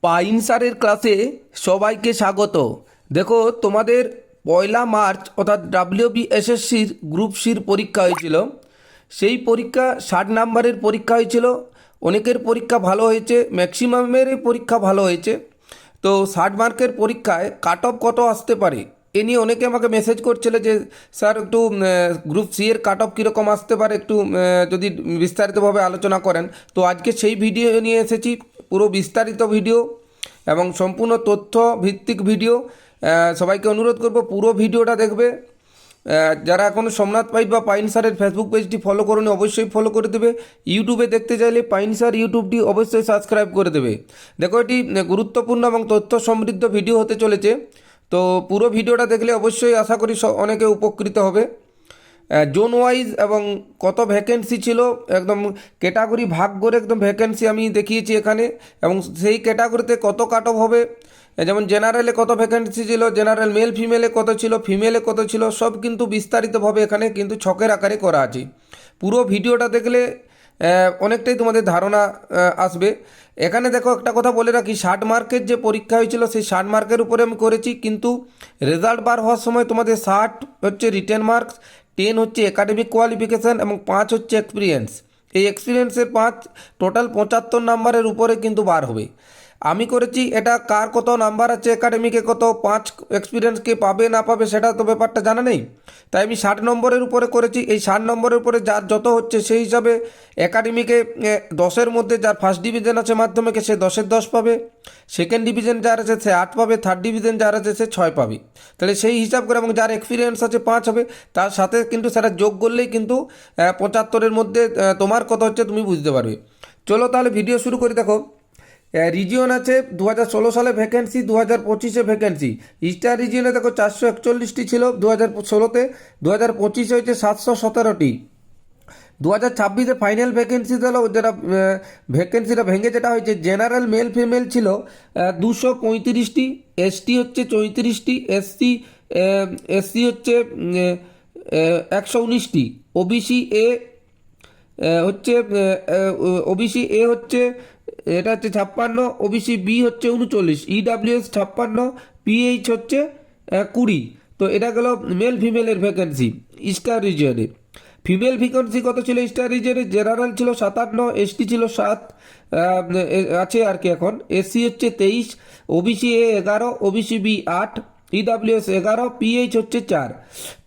Pine স্যারের ক্লাসে সবাইকে স্বাগত। দেখো, তোমাদের 1 মার্চ অর্থাৎ WBSSCর গ্রুপ সির পরীক্ষা হয়েছিল। সেই পরীক্ষা 60 নাম্বারের পরীক্ষা হয়েছিল। অনেকের পরীক্ষা ভালো হয়েছে, ম্যাক্সিমামেরই পরীক্ষা ভালো হয়েছে। তো 60 মার্কের পরীক্ষায় কাট অফ কত আসতে পারে এ নিয়ে অনেকে আমাকে মেসেজ করছিল যে স্যার একটু গ্রুপ সি এর কাট অফ কীরকম আসতে পারে একটু যদি বিস্তারিতভাবে আলোচনা করেন। তো আজকে সেই ভিডিও নিয়ে এসেছি, পুরো বিস্তারিত ভিডিও এবং সম্পূর্ণ তথ্য ভিত্তিক ভিডিও। সবাইকে অনুরোধ করব পুরো ভিডিওটা দেখবে। যারা এখনও সোমনাথ পাইপ বা পাইন স্যারের ফেসবুক পেজটি ফলো করুন, অবশ্যই ফলো করে দেবে। ইউটিউবে দেখতে চাইলে পাইন স্যার ইউটিউবটি অবশ্যই সাবস্ক্রাইব করে দেবে। দেখো, এটি গুরুত্বপূর্ণ এবং তথ্য সমৃদ্ধ ভিডিও হতে চলেছে। তো পুরো ভিডিওটা দেখলে অবশ্যই আশা করি অনেকে উপকৃত হবে। জোন ওয়াইজ এবং কত ভ্যাকেন্সি ছিল একদম ক্যাটাগরি ভাগ করে একদম ভ্যাকেন্সি আমি দেখিয়েছি এখানে, এবং সেই ক্যাটাগরিতে কত কাট অফ হবে। যেমন জেনারেলে কত ভ্যাকেন্সি ছিল, জেনারেল মেল ফিমেলে কত ছিল, ফিমেলে কত ছিল, সব কিন্তু বিস্তারিতভাবে এখানে কিন্তু ছকের আকারে করা আছে। পুরো ভিডিওটা দেখলে অনেকটাই তোমাদের ধারণা আসবে। এখানে দেখো, একটা কথা বলে রাখি, 60 মার্কের যে পরীক্ষা হয়েছিল সেই 60 মার্কের উপরে আমি করেছি, কিন্তু রেজাল্ট বার হওয়ার সময় তোমাদের 60 হচ্ছে রিটেন মার্কস, 10 হচ্ছে একাডেমিক কোয়ালিফিকেশান এবং 5 হচ্ছে এক্সপিরিয়েন্স। এই এক্সপিরিয়েন্সের 5, টোটাল 75 নাম্বারের উপরে কিন্তু বার হবে। আমি করেছি এটা, কার কত নাম্বার আছে, একাডেমিকে কত, 5 এক্সপিরিয়েন্স কে পাবে না পাবে সেটা তো ব্যাপারটা জানা নেই। তাই আমি 60 নম্বরের উপরে করেছি। এই 60 নম্বরের উপরে যার যত হচ্ছে সেই হিসাবে একাডেমিকে 10-এর মধ্যে যার ফার্স্ট ডিভিশন আছে মাধ্যমিকে সে 10-এর 10 পাবে, সেকেন্ড ডিভিশন যার আছে সে 8 পাবে, থার্ড ডিভিশন যার আছে সে 6 পাবে। তাহলে সেই হিসাব করে, এবং যার এক্সপিরিয়েন্স আছে 5 হবে, তার সাথে কিন্তু সেটা যোগ করলেই কিন্তু 75-এর মধ্যে তোমার কত হচ্ছে তুমি বুঝতে পারবে। চলো তাহলে ভিডিও শুরু করি। দেখো, রিজিয়ন আছে 2016 সালে ভ্যাকেন্সি, 2025-এ ভ্যাকেন্সি। ইস্টার রিজিয়নে দেখো 441টি ছিল 2016-তে, 2025-এ হয়েছে 717টি। 2026-এ ফাইনাল ভ্যাকেন্সি হলো, যেটা ভ্যাকেন্সিটা ভেঙে যেটা হয়েছে, জেনারেল মেল ফিমেল ছিল 235টি, এসটি হচ্ছে 34টি, এসসি হচ্ছে 119টি, ওবিসি এ হচ্ছে ওবিসি এ হচ্ছে এটা হচ্ছে 56, ওবিসি বি হচ্ছে 39, ইডাব্লিউএস 56, পিএইচ হচ্ছে 20। তো এটা গেল মেল ফিমেলের ভ্যাকেন্সি ইস্টার রিজিয়নে। ফিমেল ভ্যাকেন্সি কত ছিল ইস্টার রিজিয়নে? জেনারেল ছিল 57, এসটি ছিল 7 আছে আর কি এখন, এসসি হচ্ছে 23, OBC A 11, OBC B 8, EWS 11, PH হচ্ছে 4।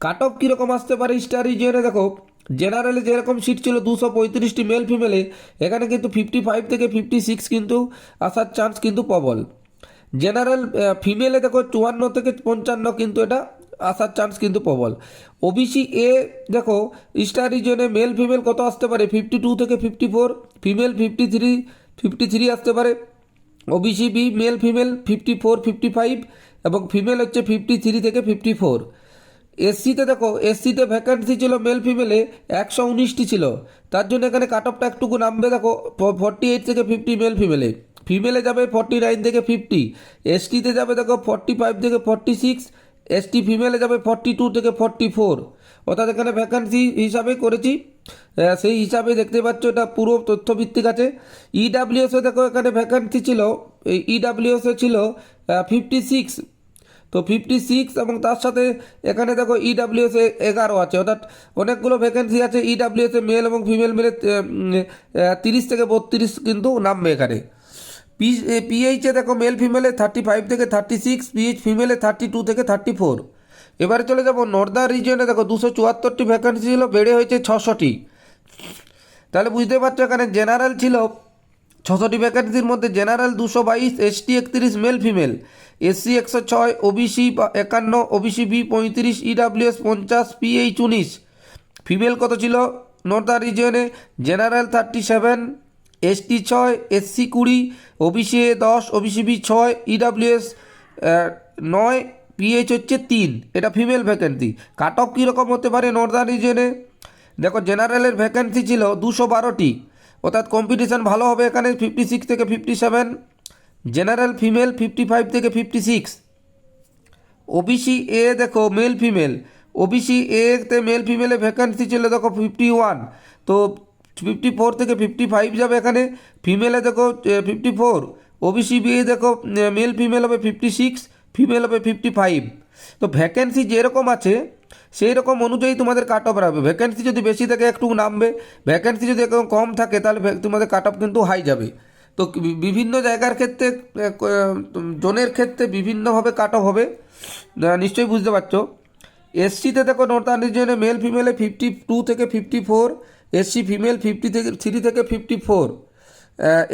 কাট অফ কীরকম আসতে পারে ইস্টার রিজিয়নে? দেখো, জেনারেলে যেরকম সিট ছিল 235টি মেল ফিমেলে, এখানে কিন্তু 55 থেকে 56 কিন্তু আসার চান্স কিন্তু প্রবল। জেনারেল ফিমেলে দেখো 54 থেকে 55 কিন্তু এটা আসার চান্স কিন্তু প্রবল। ওবিসি এ দেখো, স্টার রিজনে মেল ফিমেল কত আসতে পারে? 52 থেকে 54, ফিমেল 53 আসতে পারে। ওবিসি বি মেল ফিমেল 54, 55 এবং ফিমেল হচ্ছে 53 থেকে 54। এসসিতে দেখো, এসসিতে ভ্যাকান্সি ছিল মেল ফিমেলে 119টি ছিল, তার জন্য এখানে কাট অফটা একটুকু নামবে। দেখো, 48 থেকে 50 মেল ফিমেলে, ফিমেলে যাবে 49 থেকে 50, এসটিতে যাবে দেখো 45 থেকে 46, এসটি ফিমেলে যাবে 42 থেকে 44। অর্থাৎ এখানে ভ্যাকান্সি হিসাবে করেছি, সেই হিসাবে দেখতে পাচ্ছ এটা পুরো তথ্যভিত্তিক আছে। ইডাব্লিউএসে দেখো, এখানে ভ্যাকান্সি ছিল, ইডাব্লিউএসে ছিল 56। তো 56 এবং তার সাথে এখানে দেখো ইডাব্লিউএস 11 আছে, অর্থাৎ অনেকগুলো ভ্যাকেন্সি আছে। ইডাব্লিউএসে মেল এবং ফিমেল মিলে 30 থেকে 32 কিন্তু নামবে এখানে। পিএইচে দেখো, মেল ফিমেলে 35 থেকে 36, পিএইচ ফিমেলে 32 থেকে 34। এবারে চলে যাবো নর্দার্ন রিজিয়নে। দেখো, 274টি ভ্যাকেন্সি ছিল, বেড়ে হয়েছে 600টি। তাহলে বুঝতে পারছো, এখানে জেনারেল ছিল 600টি ভ্যাকেন্সির মধ্যে general 222, ST 31 male female, SC 106, OBC 51, OBC B 35, EWS 50, PH 19। Female কত ছিল নর্দার্ন রিজিয়নে? General 37, ST 6, SC 20, OBC A 10, OBC B 6, EWS 9, PH হচ্ছে 3। এটা ফিমেল ভ্যাকেন্সি। কাট অফ কীরকম হতে পারে নর্দার্ন রিজিয়নে? দেখো, জেনারেলের ভ্যাকেন্সি ছিল 212টি, অর্থাৎ কম্পিটিশান ভালো হবে এখানে 56 থেকে 57। জেনারেল ফিমেল 55 থেকে 56। ওবিসি এ দেখো, মেল ফিমেল, ওবিসি এতে মেল ফিমেলে ভ্যাকেন্সি ছিল দেখো 51, তো 54 থেকে 55 যাবে এখানে। ফিমেলে দেখো 54, ওবিসি বি দেখো মেল ফিমেল হবে 56, ফিমেল হবে 55। তো ভ্যাকেন্সি যেরকম আছে সেই রকম অনুযায়ী তোমাদের কাট অফ রাখবে। ভ্যাকেন্সি যদি বেশি থাকে একটু নামবে, ভ্যাকেন্সি যদি একদম কম থাকে তাহলে তোমাদের কাট অফ কিন্তু হাই যাবে। তো বিভিন্ন জায়গার ক্ষেত্রে জোনের ক্ষেত্রে বিভিন্নভাবে কাট অফ হবে, নিশ্চয়ই বুঝতে পারছো। এসসিতে দেখো নর্থার্ন রিজিয়নে মেল ফিমেলে 52 থেকে 54, এসসি ফিমেল 53 থেকে 54,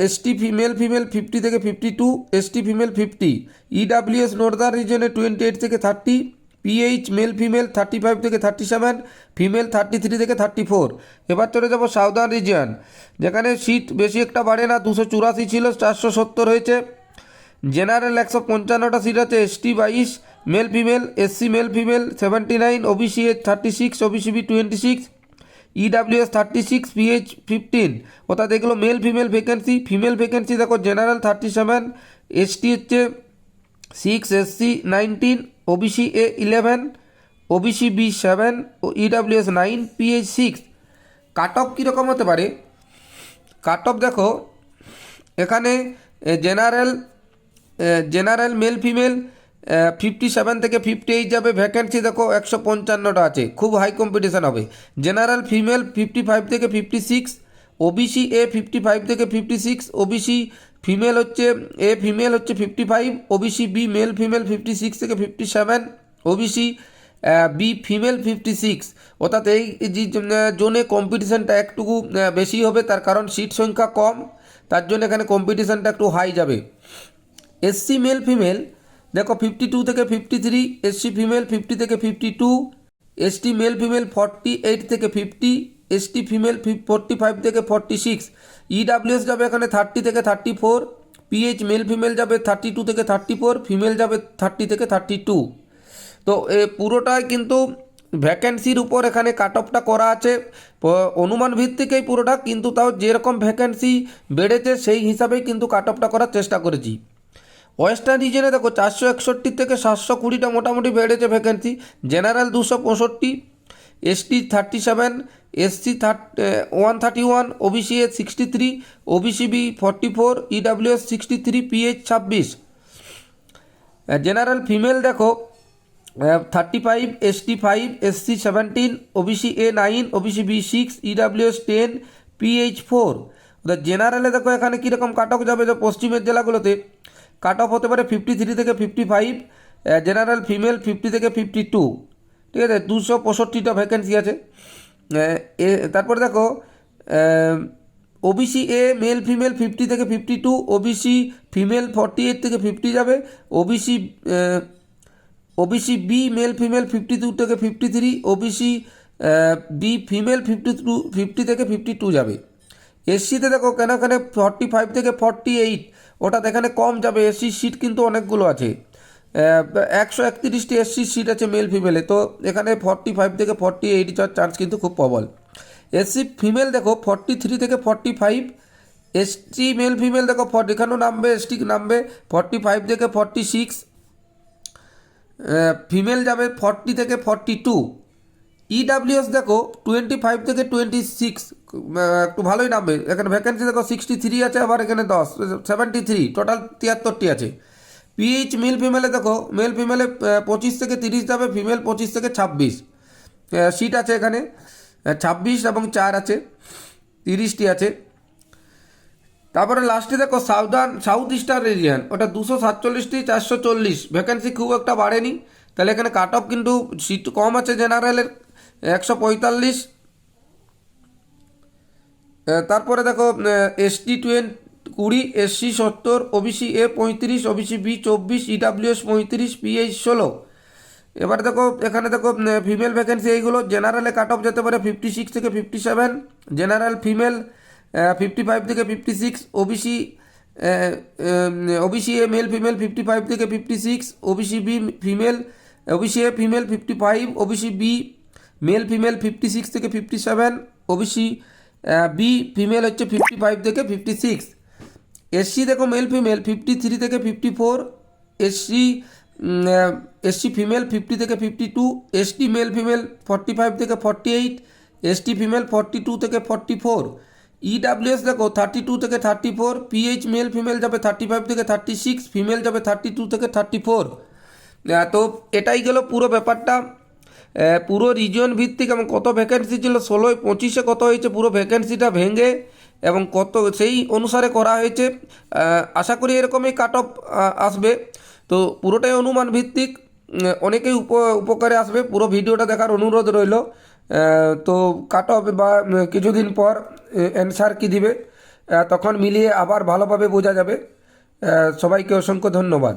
এসটি ফিমেল 50 থেকে 52, এসটি ফিমেল 50, ইডাব্লিউএস নর্থার্ন রিজিয়নে 28 থেকে 30, পিএইচ মেল ফিমেল 35 থেকে 37, ফিমেল 33 থেকে 34। এবার চলে যাবো সাউদার্ন রিজিয়ন, যেখানে সিট বেশি একটা বাড়ে না, 284 ছিল, 470 হয়েছে। জেনারেল 155টা সিট আছে, ST 22, male female, SC male female 79, OBC 36, OBC B 26, EWS 36, PH 15। অর্থাৎ এগুলো male female vacancy. Female vacancy দেখো জেনারেল 37, এসটি হচ্ছে 6, SC 19, OBC A 11, OBC B 7, ও ইডাব্লিউএস 9, পিএইচ 6। কাট অফ কীরকম হতে পারে? কাট অফ দেখো এখানে জেনারেল মেল ফিমেল 57 থেকে 58 যাবে। ভ্যাকেন্সি দেখো 155টা আছে, খুব হাই কম্পিটিশান হবে। জেনারেল ফিমেল 55 থেকে 56, ওবিসি এ 55 থেকে 56, ওবিসি ফিমেল হচ্ছে 55, ওবিসি বি মেল ফিমেল 56 থেকে 57, ওবিসি বি ফিমেল 56। অর্থাৎ এই যে জোনে কম্পিটিশানটা একটু বেশি হবে, তার কারণ সিট সংখ্যা কম, তার জন্য এখানে কম্পিটিশানটা একটু হাই যাবে। এসসি মেল ফিমেল দেখো 52 থেকে 53, এসসি ফিমেল 50 থেকে 52, এসটি মেল ফিমেল 48 থেকে 50, এসটি ফিমেল 45 থেকে 46, ইডাব্লিউএস যাবে এখানে 30 থেকে 34, পিএইচ মেল ফিমেল যাবে 32 থেকে 34, ফিমেল যাবে 30 থেকে 32। তো পুরোটাই কিন্তু ভ্যাকেন্সির উপর এখানে কাট অফটা করা আছে, অনুমান ভিত্তিকেই পুরোটা, কিন্তু তাও যেরকম ভ্যাকেন্সি বেড়েছে সেই হিসাবেই কিন্তু কাট অফটা করার চেষ্টা করেছি। ওয়েস্টার্ন রিজনে দেখো 461 থেকে 720টা মোটামুটি বেড়েছে vacancy. General 265, ST 37, SC 131, OBC A 63, OBC B 44, EWS 63, PH 26। General female দেখো 35, ST 5, SC 17, OBC A 9, OBC B 6, EWS 10, PH 4। জেনারেলে দেখো এখানে কীরকম কাট অফ যাবে, যে পশ্চিমের জেলাগুলোতে কাট অফ হতে পারে 53 থেকে 55, জেনারেল ফিমেল 50 থেকে 52, ঠিক আছে। 265টা ভ্যাকেন্সি আছে। তারপরে দেখো ওবিসি এ মেল ফিমেল 50 থেকে 52, ওবিসি ফিমেল 48 থেকে 50 যাবে, ওবিসি বি মেল ফিমেল 52 থেকে 53, ওবিসি বি ফিমেল 50 থেকে 52 যাবে। এসসিতে দেখো কেন এখানে 45 থেকে 48, ওটা এখানে কম যাবে। এসসি সিট কিন্তু অনেকগুলো আছে, 131টি এসসি সিট আছে মেল ফিমেলে, তো এখানে 45 থেকে 48 যাওয়ার চান্স কিন্তু খুব প্রবল। এসসি ফিমেল দেখো 43 থেকে 45, এসটি মেল ফিমেল দেখো এখানেও নামবে, এসটি নামবে 45 থেকে 46, ফিমেল যাবে 40 থেকে 42। ইডাব্লিউএস দেখো 25 থেকে 26, একটু ভালোই নামবে। এখানে ভ্যাকেন্সি দেখো 63 আছে, আবার এখানে 73, টোটাল 73টি আছে। পিএইচ মেল ফিমেলে দেখো মেল ফিমেলে 25 থেকে 30 যাবে, ফিমেল 25 থেকে 26 সিট আছে এখানে, 26 এবং 4 আছে, 30টি আছে। তারপরে লাস্টে দেখো সাউথ ইস্টার্ন রিজিয়ন, ওটা 247টি 440, ভ্যাকেন্সি খুব একটা বাড়েনি, তাহলে এখানে কাট অফ কিন্তু সিট কম আছে। জেনারেলের 145। তারপরে দেখো ST 20, SC 70, OBC A 35, OBC B 24, EWS 35, PH 16। এবার দেখো এখানে দেখো ফিমেল ভ্যাকেন্সি এইগুলো। জেনারেলে কাট অফ যেতে পারে 56 থেকে 57, জেনারেল ফিমেল 55 থেকে 56, ওবিসি এ মেল ফিমেল 55 থেকে 56, OBC B female, OBC A female 55, OBC B male female 56 থেকে 57, ওবিসি বি ফিমেল হচ্ছে 55 থেকে 56। এসসি দেখো মেল ফিমেল 53 থেকে 54, এসসি ফিমেল 50 থেকে 52, এসটি মেল ফিমেল 45 থেকে 48, এসটি ফিমেল 42 থেকে 44, ইডাব্লিউএস দেখো 32 থেকে 34, পিএইচ মেল ফিমেল যাবে 35 থেকে 36, ফিমেল যাবে 32 থেকে 34। তো এটাই গেল পুরো ব্যাপারটা, পুরো রিজিয়ন ভিত্তিক এবং কত ভ্যাকেন্সি ছিল 16 25-এ কত হয়েছে পুরো ভ্যাকেন্সিটা ভেঙে এবং কত সেই অনুসারে করা হয়েছে। আশা করি এরকমই কাট অফ আসবে। তো পুরোটাই অনুমান ভিত্তিক, অনেকেই উপকারে আসবে। পুরো ভিডিওটা দেখার অনুরোধ রইল। তো কাট অফ বা কিছুদিন পর অ্যান্সার কি দিবে তখন মিলিয়ে আবার ভালোভাবে বোঝা যাবে। সবাইকে অসংখ্য ধন্যবাদ।